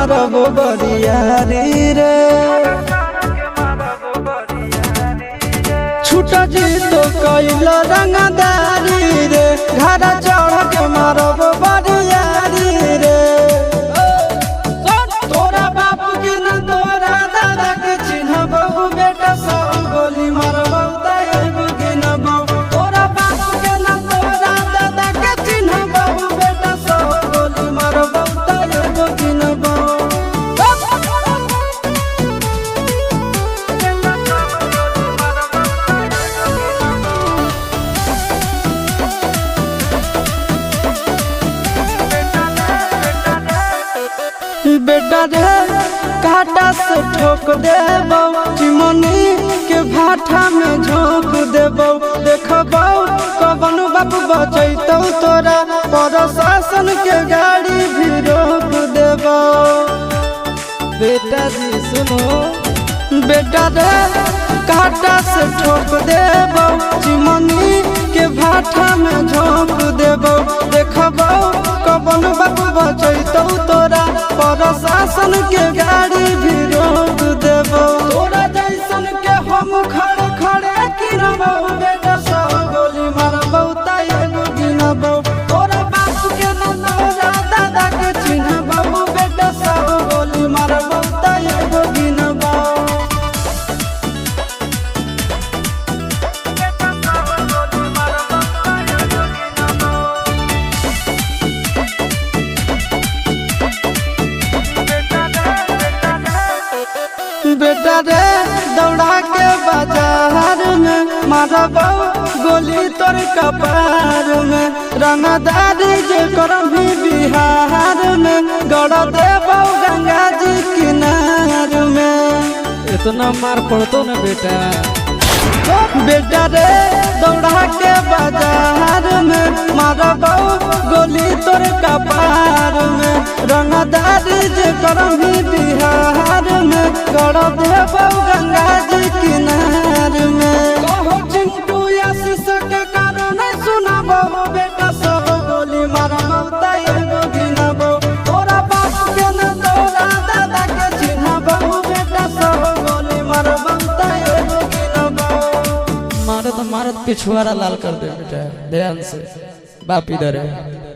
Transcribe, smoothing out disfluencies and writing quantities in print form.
मारब बरियारी रे छूटा जी तो कैल रंगदारी रे घर चढ़ के मारब बरियारी रे तोरा बापू के न तोरा दादा के चिन्हबहु बेटा सब गोली मारबौ तैगो गिनबौ तोरा बापू के न तोरा दादा के चिन्हबहु बेटा सब गोली मारबौ तैगो गिनबौ बेटा रे काटा से ठोक देबौ चिमनी के भाटा में झोंक देबौ देखबौ कवन बाप बचैतौ तोरा प्रशासन के गाड़ी भी रोक देबौ बेटा जी सुनो बेटा रे काटा से ठोक देबौ चिमनी के भाटा में झोंक देबौ देखबौ कवन बाप बचैतौ तोरा प्रशासन के गाड़ी भी रोक देबौ तोरा जैसन के हम खड़े खड़े गिनबौ बेटा सब गोली मारबौ तैगो गिनबौ तोरा बाप के न तोरा दादा के चिन्हबौ बेटा सब गोली मारबौ तैगो गिनबौ बेटा रे दौड़ा के बाजार में मारबौ गोली तोर कपार में रंगदारी जे करभी बिहार में गड़ देबौ गंगा जी किनार में इतना मार पड़तो ना बेटा बेटा रे दौड़ा के बाजार में मारबौ गोली तोर कपार में रंगदारी जे करभी बिहार में गड़ देबौ गंगा जी किनार में कहो चिंटू आशीष के कारण सुनबौ बेटा सब गोली मारबौ तैगो गिनबौ तोरा बाप के न तोरा दादा के चिन्हबौ बेटा सब गोली मारबौ तैगो गिनबौ मारत मारत पिछुआरा लाल कर दे बेटा ध्यान से बाप इधर है।